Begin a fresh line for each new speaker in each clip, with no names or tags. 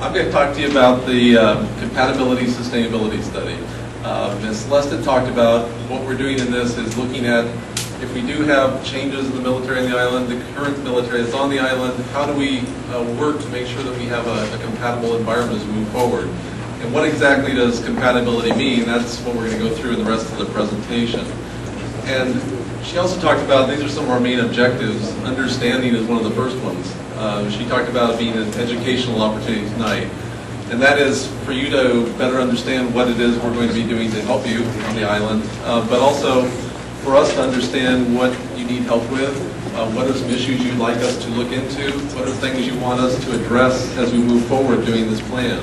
I'm going to talk to you about the Compatibility Sustainability Study. Ms. Celeste talked about what we're doing in this is looking at if we do have changes in the military on the island, the current military that's on the island, how do we work to make sure that we have a compatible environment as we move forward? And what exactly does compatibility mean? That's what we're going to go through in the rest of the presentation. And she also talked about, these are some of our main objectives. Understanding is one of the first ones. She talked about it being an educational opportunity tonight. And that is for you to better understand what it is we're going to be doing to help you on the island, but also for us to understand what you need help with, what are some issues you'd like us to look into, what are things you want us to address as we move forward doing this plan.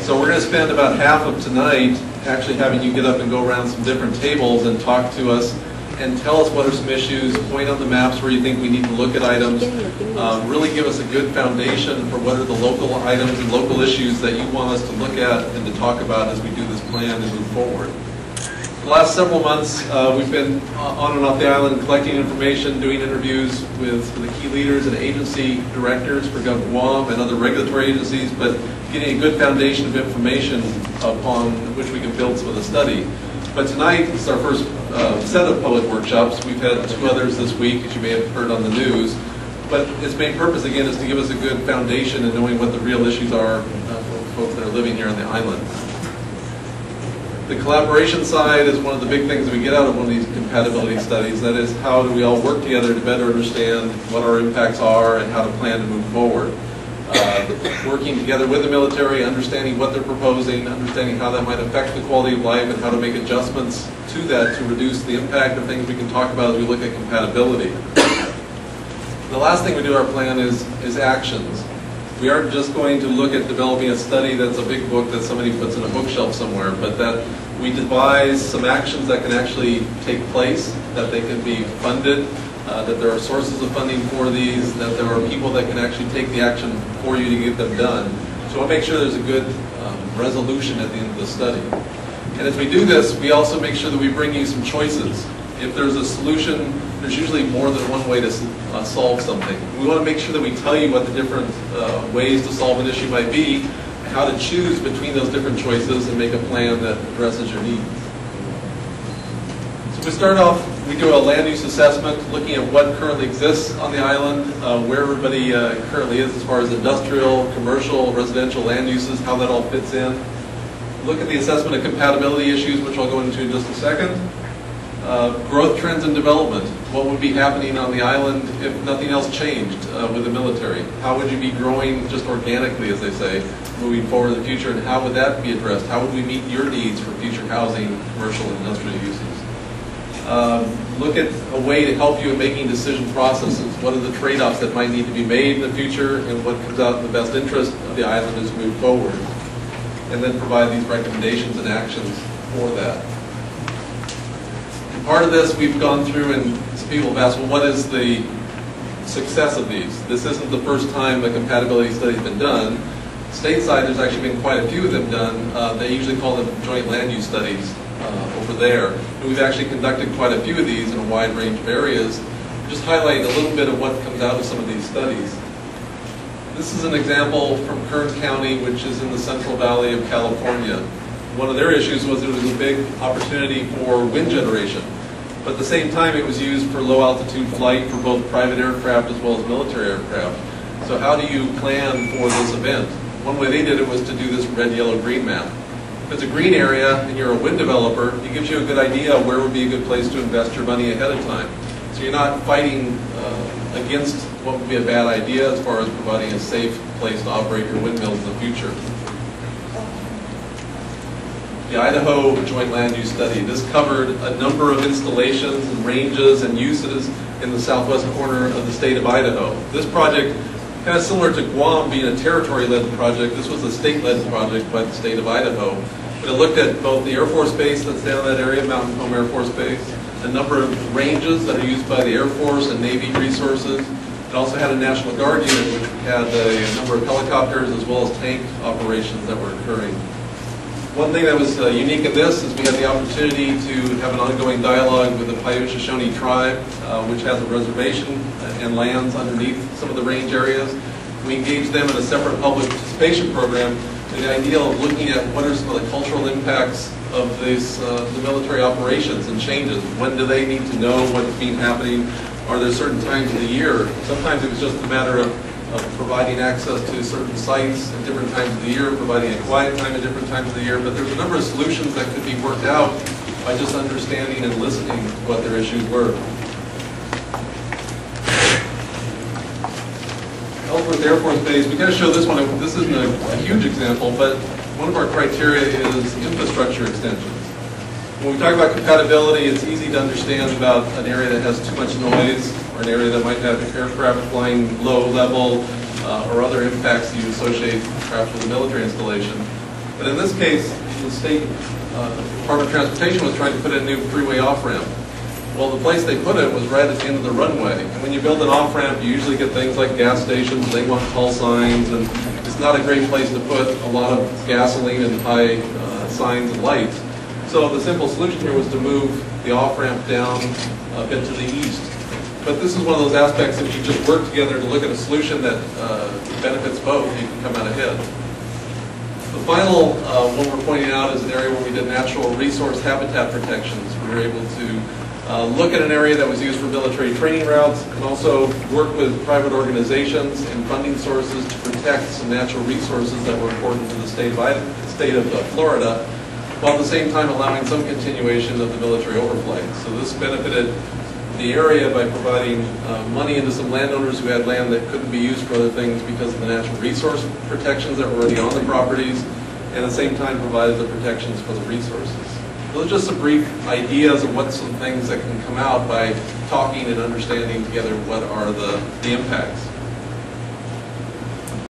So we're going to spend about half of tonight actually having you get up and go around some different tables and talk to us and tell us what are some issues, point on the maps where you think we need to look at items, really give us a good foundation for what are the local items and local issues that you want us to look at and to talk about as we do this plan and move forward. For the last several months, we've been on and off the island collecting information, doing interviews with the key leaders and agency directors for Guam and other regulatory agencies, but getting a good foundation of information upon which we can build some of the study. But tonight is our first set of public workshops. We've had 2 others this week, as you may have heard on the news. But its main purpose, again, is to give us a good foundation in knowing what the real issues are for folks that are living here on the island. The collaboration side is one of the big things that we get out of one of these compatibility studies. That is, how do we all work together to better understand what our impacts are and how to plan to move forward. Working together with the military, understanding what they're proposing, understanding how that might affect the quality of life and how to make adjustments to that to reduce the impact of things we can talk about as we look at compatibility. The last thing we do in our plan is actions. We aren't just going to look at developing a study that's a big book that somebody puts in a bookshelf somewhere, but that we devise some actions that can actually take place, that they can be funded, that there are sources of funding for these, that there are people that can actually take the action for you to get them done. So we'll make sure there's a good resolution at the end of the study. And as we do this, we also make sure that we bring you some choices. If there's a solution, there's usually more than one way to solve something. We want to make sure that we tell you what the different ways to solve an issue might be, how to choose between those different choices and make a plan that addresses your needs. So we start off, we do a land use assessment looking at what currently exists on the island, where everybody currently is as far as industrial, commercial, residential land uses, how that all fits in. Look at the assessment of compatibility issues, which I'll go into in just a second. Growth trends and development. What would be happening on the island if nothing else changed with the military? How would you be growing just organically, as they say, moving forward in the future, and how would that be addressed? How would we meet your needs for future housing, commercial, and industrial uses? Look at a way to help you in making decision processes. What are the trade-offs that might need to be made in the future, and what comes out in the best interest of the island as we move forward? And then provide these recommendations and actions for that. And part of this we've gone through, and some people have asked, well, what is the success of these? This isn't the first time a compatibility study has been done. Stateside, there's actually been quite a few of them done. They usually call them joint land use studies over there. And we've actually conducted quite a few of these in a wide range of areas. Just highlighting a little bit of what comes out of some of these studies. This is an example from Kern County, which is in the Central Valley of California. One of their issues was it was a big opportunity for wind generation. But at the same time, it was used for low altitude flight for both private aircraft as well as military aircraft. So how do you plan for this event? One way they did it was to do this red, yellow, green map. If it's a green area and you're a wind developer, it gives you a good idea of where would be a good place to invest your money ahead of time. So you're not fighting against what would be a bad idea as far as providing a safe place to operate your windmills in the future. The Idaho Joint Land Use Study. This covered a number of installations and ranges and uses in the southwest corner of the state of Idaho. This project, kind of similar to Guam being a territory-led project, this was a state-led project by the state of Idaho. But it looked at both the Air Force Base that's down in that area, Mountain Home Air Force Base, a number of ranges that are used by the Air Force and Navy resources. It also had a National Guard unit, which had a number of helicopters as well as tank operations that were occurring. One thing that was unique in this is we had the opportunity to have an ongoing dialogue with the Paiute Shoshone tribe, which has a reservation and lands underneath some of the range areas. We engaged them in a separate public participation program with the idea of looking at what are some of the cultural impacts of this, the military operations and changes. When do they need to know what's been happening? Are there certain times of the year? Sometimes it was just a matter of providing access to certain sites at different times of the year, providing a quiet time at different times of the year, but there's a number of solutions that could be worked out by just understanding and listening to what their issues were. Ellsworth Air Force Base, we kind of show this one. This isn't a huge example, but one of our criteria is infrastructure extensions. When we talk about compatibility, it's easy to understand about an area that has too much noise, or an area that might have aircraft flying low level, or other impacts that you associate perhaps with a military installation. But in this case, the State Department of Transportation was trying to put in a new freeway off-ramp. Well, the place they put it was right at the end of the runway. And when you build an off-ramp, you usually get things like gas stations, they want call signs, and it's not a great place to put a lot of gasoline and high signs and lights. So the simple solution here was to move the off-ramp down a bit to the east. But this is one of those aspects that you just work together to look at a solution that benefits both, you can come out ahead. The final one we're pointing out is an area where we did natural resource habitat protections. We were able to look at an area that was used for military training routes and also work with private organizations and funding sources to protect some natural resources that were important to the state of Florida, while at the same time allowing some continuation of the military overflight. So this benefited the area by providing money into some landowners who had land that couldn't be used for other things because of the natural resource protections that were already on the properties, and at the same time provided the protections for the resources. Those are just some brief ideas of what some things that can come out by talking and understanding together what are the impacts.